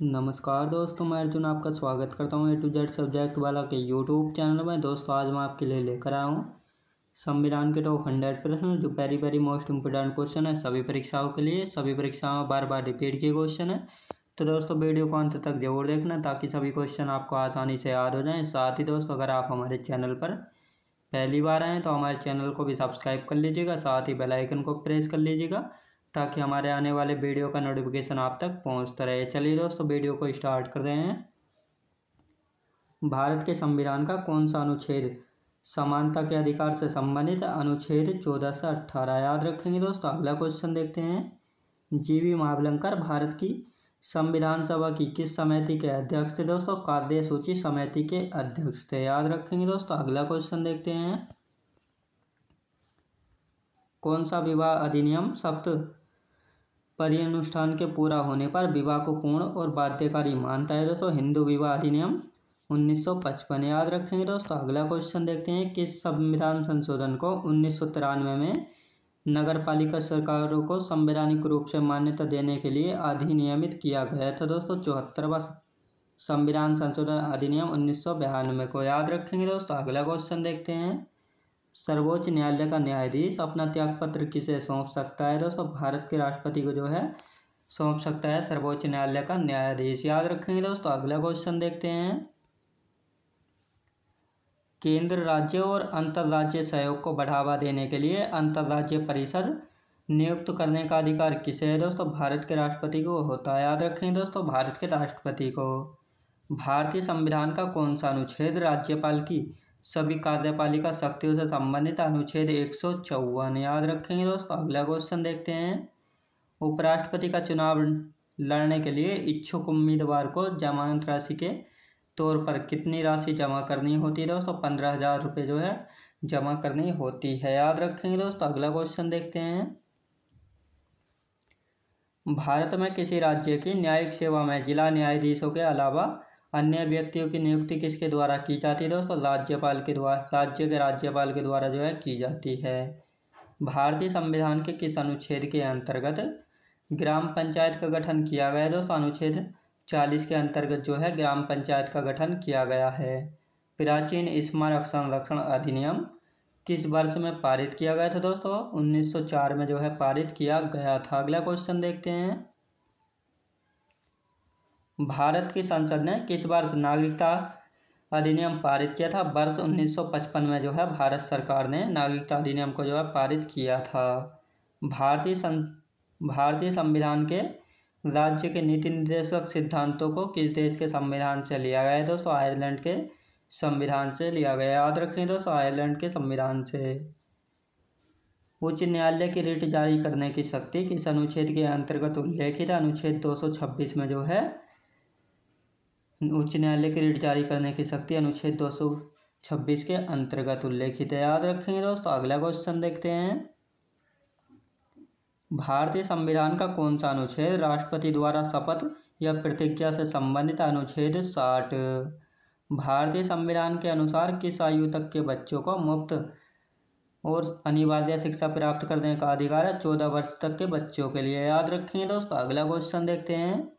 नमस्कार दोस्तों, मैं अर्जुन आपका स्वागत करता हूँ A to Z सब्जेक्ट वाला के यूट्यूब चैनल में। दोस्तों आज मैं आपके लिए लेकर आया हूँ संविधान के टॉप 100 प्रश्न जो वेरी मोस्ट इम्पोर्टेंट क्वेश्चन है सभी परीक्षाओं के लिए। सभी परीक्षाओं में बार बार रिपीट किए क्वेश्चन है, तो दोस्तों वीडियो को अंत तक जरूर देखना ताकि सभी क्वेश्चन आपको आसानी से याद हो जाएँ। साथ ही दोस्तों अगर आप हमारे चैनल पर पहली बार आएँ तो हमारे चैनल को भी सब्सक्राइब कर लीजिएगा, साथ ही बेल आइकन को प्रेस कर लीजिएगा ताकि हमारे आने वाले वीडियो का नोटिफिकेशन आप तक पहुंचता रहे। चलिए दोस्तों वीडियो को स्टार्ट कर रहे हैं। भारत के संविधान का कौन सा अनुच्छेद समानता के अधिकार से संबंधित अनुच्छेद 14 से 18 याद रखेंगे दोस्तों। अगला क्वेश्चन देखते हैं। जीवी महावलंकर भारत की संविधान सभा की किस समिति के अध्यक्ष थे दोस्तों? कार्य सूची समिति के अध्यक्ष थे, याद रखेंगे दोस्तों। अगला क्वेश्चन देखते हैं। कौन सा विवाह अधिनियम सप्त परिअनुष्ठान के पूरा होने पर विवाह को पूर्ण और बाध्यकारी मानता है दोस्तों? हिंदू विवाह अधिनियम 1955, याद रखेंगे दोस्तों। अगला क्वेश्चन देखते हैं। किस संविधान संशोधन को 1993 में नगर पालिका सरकारों को संवैधानिक रूप से मान्यता देने के लिए अधिनियमित किया गया था दोस्तों? 74वां संविधान संशोधन अधिनियम 1992 को, याद रखेंगे दोस्तों। अगला क्वेश्चन देखते हैं। सर्वोच्च न्यायालय का न्यायाधीश अपना त्यागपत्र किसे सौंप सकता है दोस्तों? भारत के राष्ट्रपति को जो है सौंप सकता है सर्वोच्च न्यायालय का न्यायाधीश, याद रखेंगे दोस्तों। अगला क्वेश्चन देखते हैं। केंद्र राज्य और अंतर्राज्यीय सहयोग को बढ़ावा देने के लिए अंतर्राज्यीय परिषद नियुक्त करने का अधिकार किसे है दोस्तों? भारत के राष्ट्रपति को होता है, याद रखेंगे दोस्तों, भारत के राष्ट्रपति को। भारतीय संविधान का कौन सा अनुच्छेद राज्यपाल की सभी कार्यपालिका शक्तियों से संबंधित अनुच्छेद 154, याद रखेंगे दोस्तों। अगला क्वेश्चन देखते हैं। उपराष्ट्रपति का चुनाव लड़ने के लिए इच्छुक उम्मीदवार को जमानत राशि के तौर पर कितनी राशि जमा करनी होती है दोस्तों? 15,000 रुपये जो है जमा करनी होती है, याद रखेंगे दोस्तों। अगला क्वेश्चन देखते हैं। भारत में किसी राज्य की न्यायिक सेवा में जिला न्यायाधीशों के अलावा अन्य व्यक्तियों की नियुक्ति किसके द्वारा की जाती है दोस्तों? राज्यपाल के द्वारा, राज्य के राज्यपाल के द्वारा जो है की जाती है। भारतीय संविधान के किस अनुच्छेद के अंतर्गत ग्राम पंचायत का गठन किया गया है दोस्तों? अनुच्छेद 40 के अंतर्गत जो है ग्राम पंचायत का गठन किया गया है। प्राचीन स्मारक संरक्षण अधिनियम किस वर्ष में पारित किया गया था दोस्तों? 1904 में जो है पारित किया गया था। अगला क्वेश्चन देखते हैं। भारत की संसद ने किस वर्ष नागरिकता अधिनियम पारित किया था? वर्ष 1955 में जो है भारत सरकार ने नागरिकता अधिनियम को जो है पारित किया था। भारतीय संविधान के राज्य के नीति निर्देशक सिद्धांतों को किस देश के संविधान से लिया गया है दोस्तों? आयरलैंड के संविधान से लिया गया, याद रखें दोस्तों, आयरलैंड के संविधान से। उच्च न्यायालय की रिट जारी करने की शक्ति किस अनुच्छेद के अंतर्गत उल्लेखित है? अनुच्छेद 226 में जो है उच्च न्यायालय की रिट जारी करने की शक्ति अनुच्छेद 226 के अंतर्गत उल्लेखित है, याद रखेंगे दोस्तों। अगला क्वेश्चन देखते हैं। भारतीय संविधान का कौन सा अनुच्छेद राष्ट्रपति द्वारा शपथ या प्रतिज्ञा से संबंधित? अनुच्छेद 60। भारतीय संविधान के अनुसार किस आयु तक के बच्चों को मुफ्त और अनिवार्य शिक्षा प्राप्त करने का अधिकार है? 14 वर्ष तक के बच्चों के लिए, याद रखेंगे दोस्तों। अगला क्वेश्चन देखते हैं।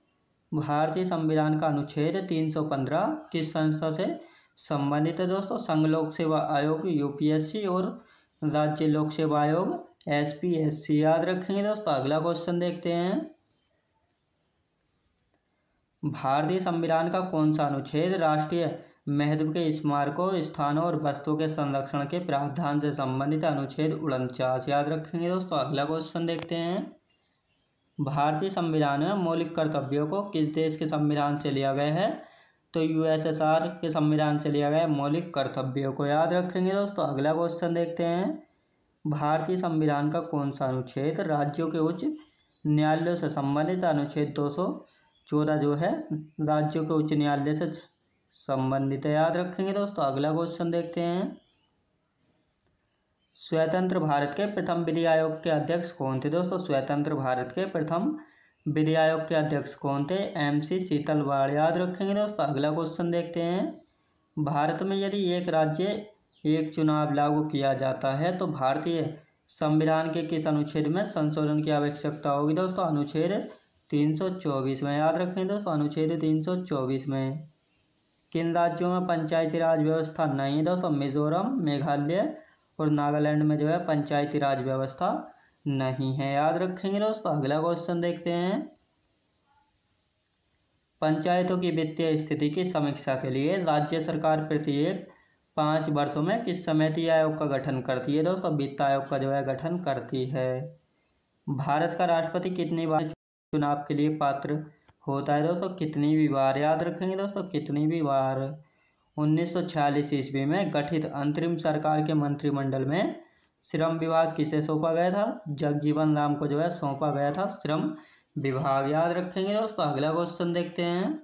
भारतीय संविधान का अनुच्छेद 315 किस संस्था से संबंधित है दोस्तों? संघ लोक सेवा आयोग UPSC और राज्य लोक सेवा आयोग SPSC, याद रखेंगे दोस्तों। अगला क्वेश्चन देखते हैं। भारतीय संविधान का कौन सा अनुच्छेद राष्ट्रीय महत्व के स्मारकों, स्थानों और वस्तुओं के संरक्षण के प्रावधान से संबंधित? अनुच्छेद 49, याद रखेंगे दोस्तों। अगला क्वेश्चन देखते हैं। भारतीय संविधान में मौलिक कर्तव्यों को किस देश के संविधान से लिया गया है? तो USSR के संविधान से लिया गया मौलिक कर्तव्यों को, याद रखेंगे दोस्तों। अगला क्वेश्चन देखते हैं। भारतीय संविधान का कौन सा अनुच्छेद राज्यों के उच्च न्यायालयों से संबंधित? अनुच्छेद 214 जो है राज्यों के उच्च न्यायालय से संबंधित है, याद रखेंगे दोस्तों। अगला क्वेश्चन देखते हैं। स्वतंत्र भारत के प्रथम विधि आयोग के अध्यक्ष कौन थे दोस्तों? स्वतंत्र भारत के प्रथम विधि आयोग के अध्यक्ष कौन थे? MC शीतलवाड़, याद रखेंगे दोस्तों। अगला क्वेश्चन देखते हैं। भारत में यदि एक राज्य एक चुनाव लागू किया जाता है तो भारतीय संविधान के किस अनुच्छेद में संशोधन की आवश्यकता होगी दोस्तों? अनुच्छेद 324 में याद रखें दोस्तों, अनुच्छेद 324 में। किन राज्यों में पंचायती राज व्यवस्था नहीं है दोस्तों? मिजोरम, मेघालय और नागालैंड में जो है पंचायती राज व्यवस्था नहीं है, याद रखेंगे दोस्तों। अगला क्वेश्चन देखते हैं। पंचायतों की वित्तीय स्थिति की समीक्षा के लिए राज्य सरकार प्रत्येक 5 वर्षों में किस समिति आयोग का गठन करती है दोस्तों? वित्त आयोग का जो है गठन करती है। भारत का राष्ट्रपति कितनी बार चुनाव के लिए पात्र होता है दोस्तों? कितनी भी बार, याद रखेंगे दोस्तों, कितनी भी बार। 1946 ईस्वी में गठित अंतरिम सरकार के मंत्रिमंडल में श्रम विभाग किसे सौंपा गया था? जगजीवन राम को जो है सौंपा गया था श्रम विभाग, याद रखेंगे दोस्तों। अगला क्वेश्चन देखते हैं।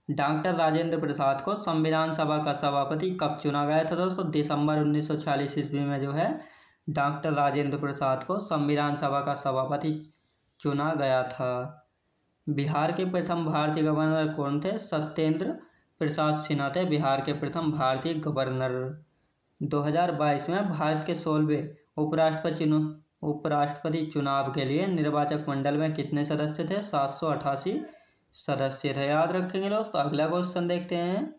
डॉक्टर राजेंद्र प्रसाद को संविधान सभा का सभापति कब चुना गया था दोस्तों? दिसंबर 1946 ईस्वी में जो है डॉक्टर राजेंद्र प्रसाद को संविधान सभा का सभापति चुना गया था। बिहार के प्रथम भारतीय गवर्नर कौन थे? सत्येंद्र प्रसाद सिन्हा थे बिहार के प्रथम भारतीय गवर्नर। 2022 में भारत के 16वें उपराष्ट्रपति चुनाव के लिए निर्वाचक मंडल में कितने सदस्य थे? 788 सदस्य थे, याद रखेंगे दोस्तों। अगला क्वेश्चन देखते हैं।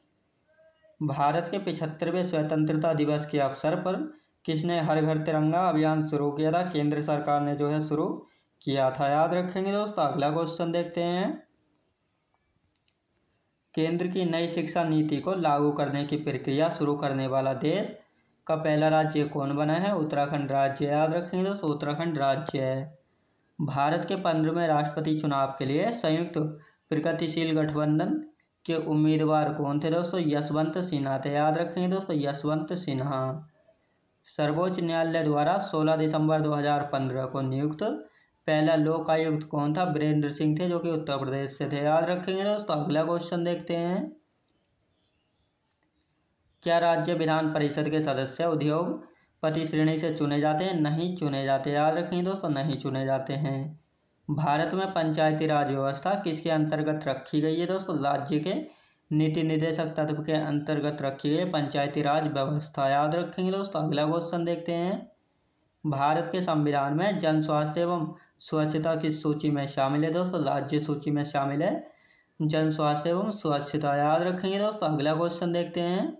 भारत के 75वें स्वतंत्रता दिवस के अवसर पर किसने हर घर तिरंगा अभियान शुरू किया था? केंद्र सरकार ने जो है शुरू किया था, याद रखेंगे दोस्तों। अगला क्वेश्चन देखते हैं। केंद्र की नई शिक्षा नीति को लागू करने की प्रक्रिया शुरू करने वाला देश का पहला राज्य कौन बना है? उत्तराखंड राज्य, याद रखेंगे दोस्तों, उत्तराखंड राज्य है। भारत के 15वें राष्ट्रपति चुनाव के लिए संयुक्त प्रगतिशील गठबंधन के उम्मीदवार कौन थे दोस्तों? यशवंत सिन्हा थे, याद रखेंगे दोस्तों, यशवंत सिन्हा। सर्वोच्च न्यायालय द्वारा 16 दिसंबर 2015 को नियुक्त पहला लोक आयुक्त कौन था? वीरेंद्र सिंह थे, जो कि उत्तर प्रदेश से थे, याद रखेंगे दोस्तों। अगला क्वेश्चन देखते हैं। क्या राज्य विधान परिषद के सदस्य उद्योगपति श्रेणी से चुने जाते हैं? नहीं चुने जाते, याद रखेंगे दोस्तों, नहीं चुने जाते हैं। भारत में पंचायती राज व्यवस्था किसके अंतर्गत रखी गई है दोस्तों? राज्य के नीति निर्देशक तत्व के अंतर्गत रखी गई पंचायती राज व्यवस्था, याद रखेंगे दोस्तों। अगला क्वेश्चन देखते हैं। भारत के संविधान में जन स्वास्थ्य एवं स्वच्छता किस सूची में शामिल है दोस्तों? राज्य सूची में शामिल है जन स्वास्थ्य एवं स्वच्छता, याद रखेंगे दोस्तों। अगला क्वेश्चन देखते हैं।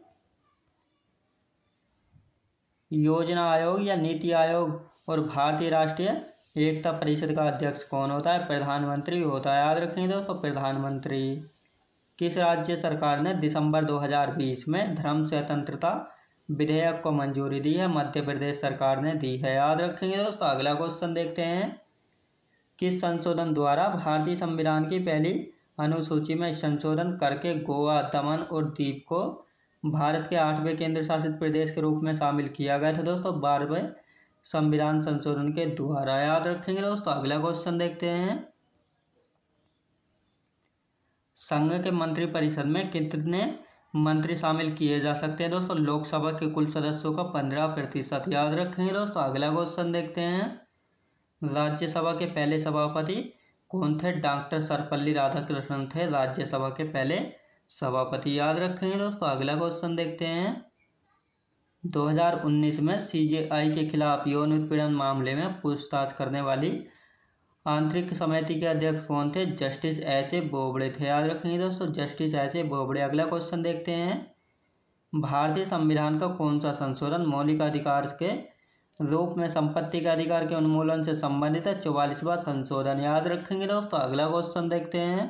योजना आयोग या नीति आयोग और भारतीय राष्ट्रीय एकता परिषद का अध्यक्ष कौन होता है? प्रधानमंत्री होता है, याद रखेंगे दोस्तों, प्रधानमंत्री। किस राज्य सरकार ने दिसंबर 2020 में धर्म स्वतंत्रता विधेयक को मंजूरी दी है? मध्य प्रदेश सरकार ने दी है, याद रखेंगे दोस्तों। अगला क्वेश्चन देखते हैं। किस संशोधन द्वारा भारतीय संविधान की पहली अनुसूची में संशोधन करके गोवा, दमन और दीव को भारत के 8वें केंद्र शासित प्रदेश के रूप में शामिल किया गया था दोस्तों? 12वें संविधान संशोधन के द्वारा, याद रखेंगे दोस्तों। अगला क्वेश्चन देखते हैं। संघ के मंत्रिपरिषद में कितने मंत्री शामिल किए जा सकते हैं दोस्तों? लोकसभा के कुल सदस्यों का 15%, याद रखेंगे दोस्तों। अगला क्वेश्चन देखते हैं। राज्यसभा के पहले सभापति कौन थे? डॉक्टर सर्वपल्ली राधाकृष्णन थे राज्यसभा के पहले सभापति, याद रखेंगे दोस्तों। अगला क्वेश्चन देखते हैं। 2019 में CJI के खिलाफ यौन उत्पीड़न मामले में पूछताछ करने वाली आंतरिक समिति के अध्यक्ष कौन थे? Justice S.A. बोबड़े थे, याद रखेंगे दोस्तों, जस्टिस S.A. बोबड़े। अगला क्वेश्चन देखते हैं। भारतीय संविधान का कौन सा संशोधन मौलिक अधिकार के रूप में संपत्ति के अधिकार के उन्मूलन से संबंधित है? 44वां संशोधन, याद रखेंगे दोस्तों। अगला क्वेश्चन देखते हैं।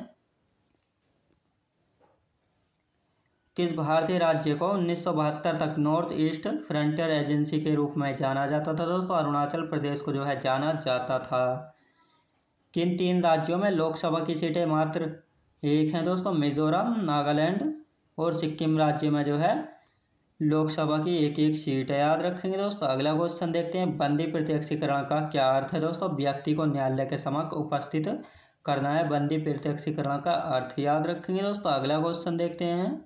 किस भारतीय राज्य को 1972 तक नॉर्थ ईस्ट फ्रंटियर एजेंसी के रूप में जाना जाता था दोस्तों? अरुणाचल प्रदेश को जो है जाना जाता था। किन 3 राज्यों में लोकसभा की सीटें मात्र 1 हैं दोस्तों? मिजोरम, नागालैंड और सिक्किम राज्य में जो है लोकसभा की 1-1 सीट है, याद रखेंगे दोस्तों। अगला क्वेश्चन देखते हैं। बंदी प्रत्यक्षीकरण का क्या अर्थ है दोस्तों? व्यक्ति को न्यायालय के समक्ष उपस्थित करना है बंदी प्रत्यक्षीकरण का अर्थ, याद रखेंगे दोस्तों। अगला क्वेश्चन देखते हैं।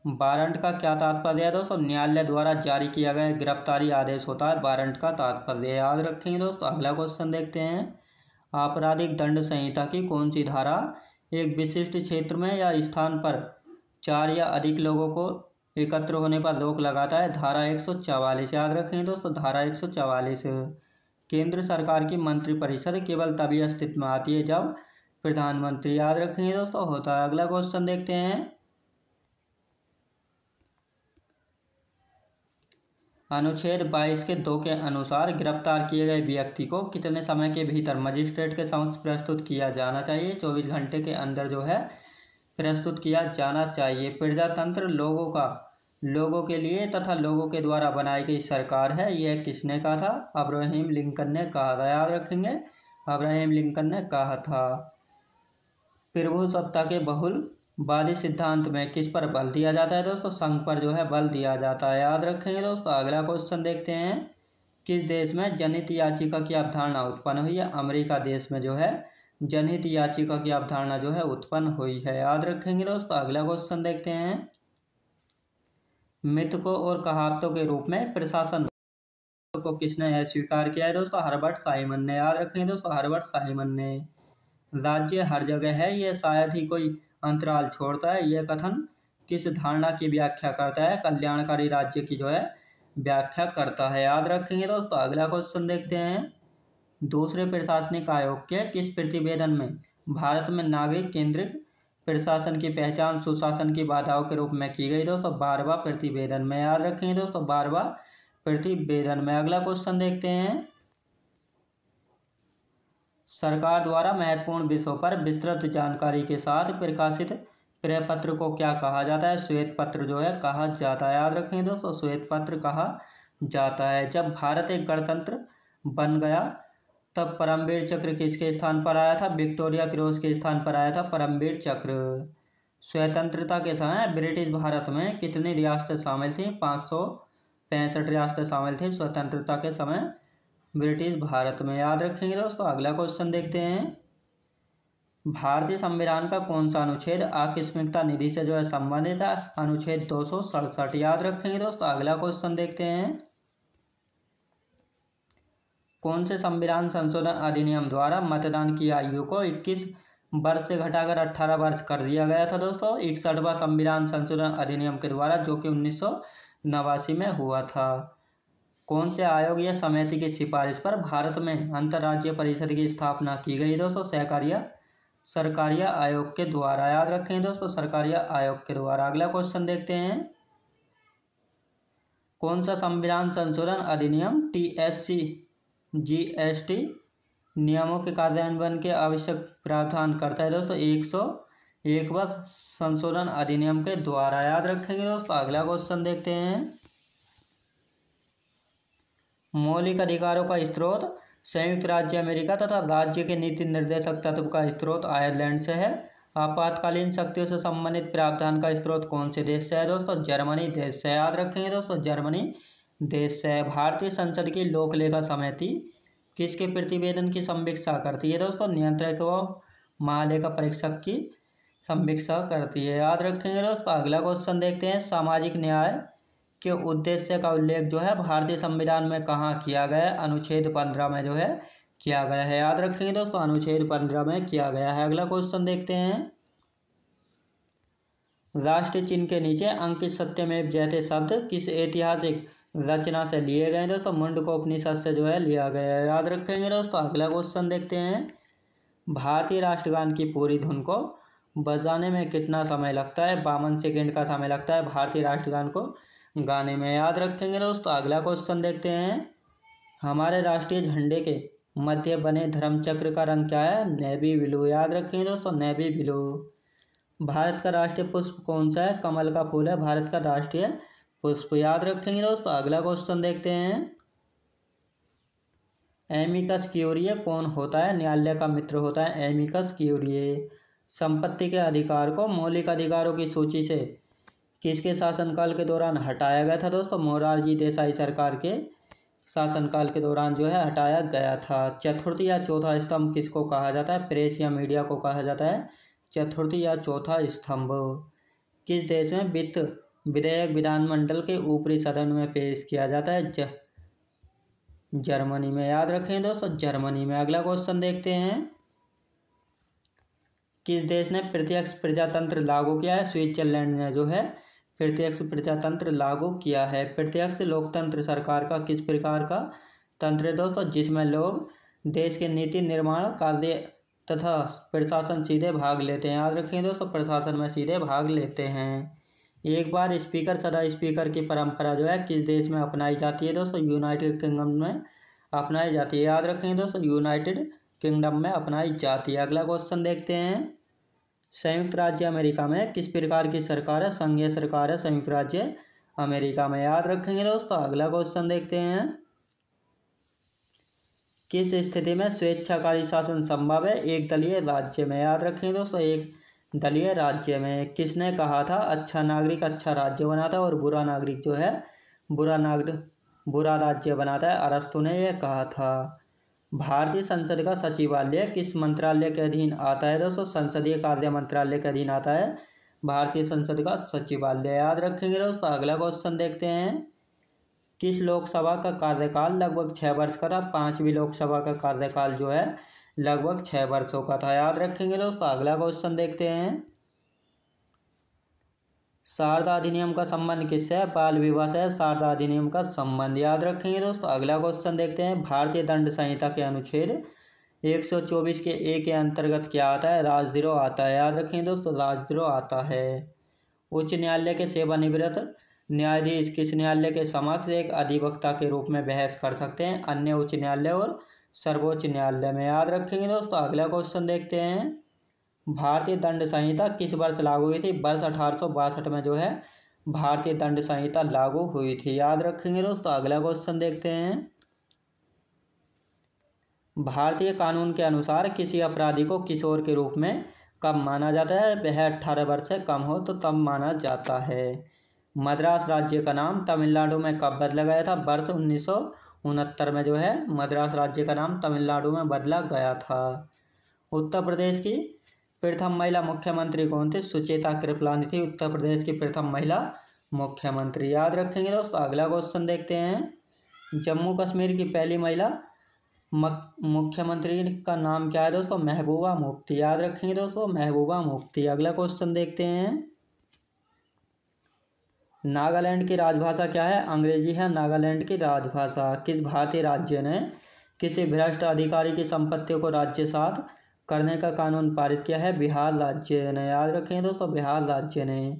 वारंट का क्या तात्पर्य है दोस्तों? न्यायालय द्वारा जारी किया गया गिरफ्तारी आदेश होता है वारंट का तात्पर्य, याद रखेंगे दोस्तों। अगला क्वेश्चन देखते हैं। आपराधिक दंड संहिता की कौन सी धारा एक विशिष्ट क्षेत्र में या स्थान पर 4 या अधिक लोगों को एकत्र होने पर रोक लगाता है? धारा 144, याद रखेंगे दोस्तों, धारा 144। केंद्र सरकार की मंत्रिपरिषद केवल तभी अस्तित्व में आती है जब प्रधानमंत्री, याद रखेंगे दोस्तों, होता है। अगला क्वेश्चन देखते हैं। अनुच्छेद 22 के 2 के अनुसार गिरफ्तार किए गए व्यक्ति को कितने समय के भीतर मजिस्ट्रेट के समक्ष प्रस्तुत किया जाना चाहिए? 24 घंटे के अंदर जो है प्रस्तुत किया जाना चाहिए। प्रजातंत्र लोगों के लिए तथा लोगों के द्वारा बनाई गई सरकार है, यह किसने कहा था? अब्राहम लिंकन ने कहा था, याद रखेंगे, अब्राहम लिंकन ने कहा था। प्रभुसत्ता के बहुलवादी सिद्धांत में किस पर बल दिया जाता है दोस्तों? संघ पर जो है बल दिया जाता है, याद रखेंगे दोस्तों। अगला क्वेश्चन देखते हैं। किस देश में जनहित याचिका की अवधारणा उत्पन्न हुई है? अमेरिका देश में जो है जनहित याचिका की अवधारणा जो है उत्पन्न हुई है, याद रखेंगे दोस्तों। अगला क्वेश्चन देखते हैं। मिथकों और कहावतों के रूप में प्रशासन को किसने अस्वीकार किया है दोस्तों? हर्बर्ट साइमन ने, याद रखेंगे दोस्तों, हर्बर्ट साइमन ने। राज्य हर जगह है, यह शायद ही कोई अंतराल छोड़ता है, यह कथन किस धारणा की व्याख्या करता है? कल्याणकारी राज्य की जो है व्याख्या करता है, याद रखेंगे दोस्तों। अगला क्वेश्चन देखते हैं। दूसरे प्रशासनिक आयोग के किस प्रतिवेदन में भारत में नागरिक केंद्रित प्रशासन की पहचान सुशासन की बाधाओं के रूप में की गई दोस्तों? 12वां प्रतिवेदन में, याद रखेंगे दोस्तों, 12वां प्रतिवेदन में। अगला क्वेश्चन देखते हैं। सरकार द्वारा महत्वपूर्ण विषयों पर विस्तृत जानकारी के साथ प्रकाशित प्रपत्र को क्या कहा जाता है? श्वेत पत्र जो है कहा जाता है, याद रखेंगे दोस्तों, श्वेत पत्र कहा जाता है। जब भारत एक गणतंत्र बन गया तब परमवीर चक्र किसके स्थान पर आया था? विक्टोरिया क्रॉस के स्थान पर आया था परमवीर चक्र। स्वतंत्रता के समय ब्रिटिश भारत में कितनी रियासतें शामिल थीं? 565 रियासतें शामिल थीं स्वतंत्रता के समय ब्रिटिश भारत में, याद रखेंगे दोस्तों। अगला क्वेश्चन देखते हैं। भारतीय संविधान का कौन सा अनुच्छेद आकस्मिकता निधि से जो है संबंधित है? अनुच्छेद 267, याद रखेंगे दोस्तों। अगला क्वेश्चन देखते हैं। कौन से संविधान संशोधन अधिनियम द्वारा मतदान की आयु को 21 वर्ष से घटाकर 18 वर्ष कर दिया गया था दोस्तों? 61वां संविधान संशोधन अधिनियम के द्वारा, जो कि 1989 में हुआ था। कौन से आयोग या समिति की सिफारिश पर भारत में अंतर्राज्यीय परिषद की स्थापना की गई दोस्तों? सरकारिया आयोग के द्वारा, याद रखें दोस्तों, सरकारिया आयोग के द्वारा। अगला क्वेश्चन देखते हैं। कौन सा संविधान संशोधन अधिनियम TSC GST नियमों के कार्यान्वयन के आवश्यक प्रावधान करता है दोस्तों? 101वां संशोधन अधिनियम के द्वारा, याद रखेंगे दोस्तों। अगला क्वेश्चन देखते हैं। मौलिक अधिकारों का स्रोत संयुक्त राज्य अमेरिका तथा राज्य के नीति निर्देशक तत्व का स्रोत आयरलैंड से है। आपातकालीन शक्तियों से संबंधित प्रावधान का स्रोत कौन से देश से है दोस्तों? जर्मनी देश से, याद रखेंगे दोस्तों, जर्मनी देश से है। भारतीय संसद की लोक लेखा समिति किसके प्रतिवेदन की समीक्षा करती है दोस्तों? नियंत्रक व महालेखा परीक्षक की समीक्षा करती है, याद रखेंगे दोस्तों। अगला क्वेश्चन देखते हैं। सामाजिक न्याय के उद्देश्य का उल्लेख जो है भारतीय संविधान में कहाँ किया गया है? अनुच्छेद 15 में जो है किया गया है, याद रखेंगे दोस्तों, अनुच्छेद 15 में किया गया है। अगला क्वेश्चन देखते हैं। राष्ट्रीय चिन्ह के नीचे अंकित सत्यमेव जयते शब्द किस ऐतिहासिक रचना से लिए गए दोस्तों? मुंडकोपनिषद से जो है लिया गया है, याद रखेंगे दोस्तों। अगला क्वेश्चन देखते हैं। भारतीय राष्ट्रगान की पूरी धुन को बजाने में कितना समय लगता है? 52 सेकेंड का समय लगता है भारतीय राष्ट्रगान को गाने में, याद रखेंगे दोस्तों। अगला क्वेश्चन देखते हैं। हमारे राष्ट्रीय झंडे के मध्य बने धर्मचक्र का रंग क्या है? नेवी ब्लू, याद रखेंगे दोस्तों, नेवी ब्लू। भारत का राष्ट्रीय पुष्प कौन सा है? कमल का फूल है भारत का राष्ट्रीय पुष्प, याद रखेंगे दोस्तों। अगला क्वेश्चन देखते हैं। एमिकस क्यूरिये कौन होता है? न्यायालय का मित्र होता है एमिकस क्यूरिये। संपत्ति के अधिकार को मौलिक अधिकारों की सूची से किसके शासनकाल के दौरान हटाया गया था दोस्तों? मोरारजी देसाई सरकार के शासनकाल के दौरान जो है हटाया गया था। चतुर्थ या चौथा स्तंभ किसको कहा जाता है? प्रेस या मीडिया को कहा जाता है चतुर्थ या चौथा स्तंभ। किस देश में वित्त विधेयक विधानमंडल के ऊपरी सदन में पेश किया जाता है? जर्मनी में, याद रखें दोस्तों, जर्मनी में। अगला क्वेश्चन देखते हैं। किस देश ने प्रत्यक्ष प्रजातंत्र लागू किया है? स्विट्जरलैंड ने जो है प्रत्यक्ष प्रजातंत्र लागू किया है। प्रत्यक्ष लोकतंत्र सरकार का किस प्रकार का तंत्र है दोस्तों, जिसमें लोग देश के नीति निर्माण कार्य तथा प्रशासन सीधे भाग लेते हैं। याद रखें दोस्तों, प्रशासन में सीधे भाग लेते हैं। एक बार स्पीकर सदा स्पीकर की परंपरा जो है किस देश में अपनाई जाती है दोस्तों? यूनाइटेड किंगडम में अपनाई जाती है। याद रखें दोस्तों, यूनाइटेड किंगडम में अपनाई जाती है। अगला क्वेश्चन देखते हैं, संयुक्त राज्य अमेरिका में किस प्रकार की सरकार है? संघीय सरकार है संयुक्त राज्य अमेरिका में। याद रखेंगे दोस्तों। अगला क्वेश्चन देखते हैं, किस स्थिति में स्वेच्छाकारी शासन संभव है एक दलीय राज्य में? याद रखेंगे दोस्तों, एक दलीय राज्य में। किसने कहा था अच्छा नागरिक अच्छा राज्य बनाता है और बुरा नागरिक जो है बुरा राज्य बनाता है? अरस्तु ने यह कहा था। भारतीय संसद का सचिवालय किस मंत्रालय के अधीन आता है दोस्तों? संसदीय कार्य मंत्रालय के अधीन आता है भारतीय संसद का सचिवालय। याद रखेंगे दोस्तों। अगला क्वेश्चन देखते हैं, किस लोकसभा का कार्यकाल लगभग 6 वर्ष का था? 5वीं लोकसभा का कार्यकाल जो है लगभग 6 वर्षों का था। याद रखेंगे दोस्तों। अगला क्वेश्चन देखते हैं, शारदा अधिनियम का संबंध किससे है? बाल विवाह से शारदा अधिनियम का संबंध। याद रखेंगे दोस्तों। अगला क्वेश्चन देखते हैं, भारतीय दंड संहिता के अनुच्छेद 124 के ए के अंतर्गत क्या आता है? राजद्रोह आता है। याद रखेंगे दोस्तों, राजद्रोह आता है। उच्च न्यायालय के सेवानिवृत्त न्यायाधीश किस न्यायालय के समक्ष एक अधिवक्ता के रूप में बहस कर सकते हैं? अन्य उच्च न्यायालय और सर्वोच्च न्यायालय में। याद रखेंगे दोस्तों। अगला क्वेश्चन देखते हैं, भारतीय दंड संहिता किस वर्ष लागू हुई थी? वर्ष 1862 में जो है भारतीय दंड संहिता लागू हुई थी। याद रखेंगे दोस्तों। अगला क्वेश्चन देखते हैं, भारतीय कानून के अनुसार किसी अपराधी को किशोर के रूप में कब माना जाता है? वह 18 वर्ष से कम हो तो तब माना जाता है। मद्रास राज्य का नाम तमिलनाडु में कब बदला गया था? वर्ष 1969 में जो है मद्रास राज्य का नाम तमिलनाडु में बदला गया था। उत्तर प्रदेश की प्रथम महिला मुख्यमंत्री कौन थी? सुचेता कृपलानी थी उत्तर प्रदेश की प्रथम महिला मुख्यमंत्री। याद रखेंगे दोस्तों। अगला क्वेश्चन देखते हैं, जम्मू कश्मीर की पहली महिला मुख्यमंत्री का नाम क्या है दोस्तों? महबूबा मुफ्ती। याद रखेंगे दोस्तों, महबूबा मुफ्ती। अगला क्वेश्चन देखते हैं, नागालैंड की राजभाषा क्या है? अंग्रेजी है नागालैंड की राजभाषा। किस भारतीय राज्य ने किसी भ्रष्ट अधिकारी की संपत्तियों को राज्यसात करने का कानून पारित किया है? बिहार राज्य ने। याद रखें दोस्तों, बिहार राज्य ने।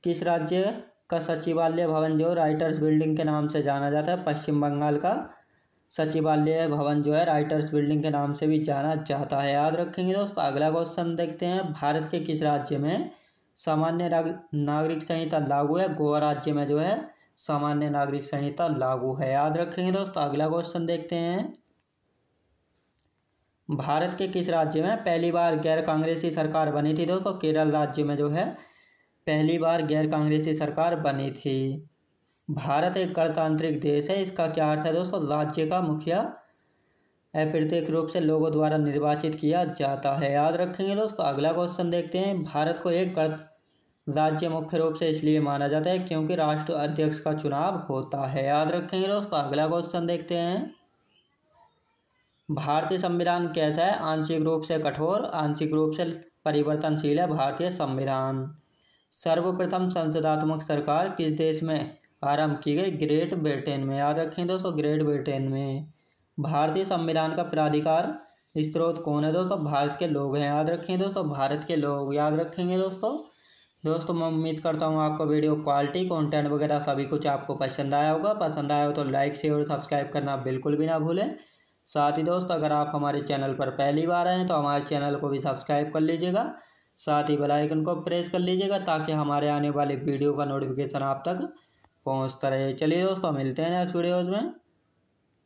किस राज्य का सचिवालय भवन जो राइटर्स बिल्डिंग के नाम से जाना जाता है? पश्चिम बंगाल का सचिवालय भवन जो है राइटर्स बिल्डिंग के नाम से भी जाना जाता है। याद रखेंगे दोस्तों। अगला क्वेश्चन देखते हैं, भारत के किस राज्य में सामान्य नागरिक संहिता लागू है? गोवा राज्य में जो है सामान्य नागरिक संहिता लागू है। याद रखेंगे दोस्तों। अगला क्वेश्चन देखते हैं, भारत के किस राज्य में पहली बार गैर कांग्रेसी सरकार बनी थी दोस्तों? केरल राज्य में जो है पहली बार गैर कांग्रेसी सरकार बनी थी। भारत एक गणतांत्रिक देश है, इसका क्या अर्थ है दोस्तों? राज्य का मुखिया अप्रत्यक्ष रूप से लोगों द्वारा निर्वाचित किया जाता है। याद रखेंगे दोस्तों। अगला क्वेश्चन देखते हैं, भारत को एक राज्य मुख्य रूप से इसलिए माना जाता है क्योंकि राष्ट्र अध्यक्ष का चुनाव होता है। याद रखेंगे दोस्तों। अगला क्वेश्चन देखते हैं, भारतीय संविधान कैसा है? आंशिक रूप से कठोर, आंशिक रूप से परिवर्तनशील है भारतीय संविधान। सर्वप्रथम संसदात्मक सरकार किस देश में आरंभ की गई? ग्रेट ब्रिटेन में। याद रखें दोस्तों, ग्रेट ब्रिटेन में। भारतीय संविधान का प्राधिकार स्रोत कौन है दोस्तों? भारत के लोग हैं। याद रखें दोस्तों, भारत के लोग। याद रखेंगे दोस्तों मैं उम्मीद करता हूँ आपको वीडियो क्वालिटी कंटेंट वगैरह सभी कुछ आपको पसंद आया होगा। पसंद आया हो तो लाइक शेयर और सब्सक्राइब करना बिल्कुल भी ना भूलें। साथ ही दोस्तों, अगर आप हमारे चैनल पर पहली बार आए हैं तो हमारे चैनल को भी सब्सक्राइब कर लीजिएगा। साथ ही बेल आइकन को प्रेस कर लीजिएगा ताकि हमारे आने वाले वीडियो का नोटिफिकेशन आप तक पहुँचता रहे। चलिए दोस्तों, मिलते हैं नेक्स्ट वीडियोज़ में।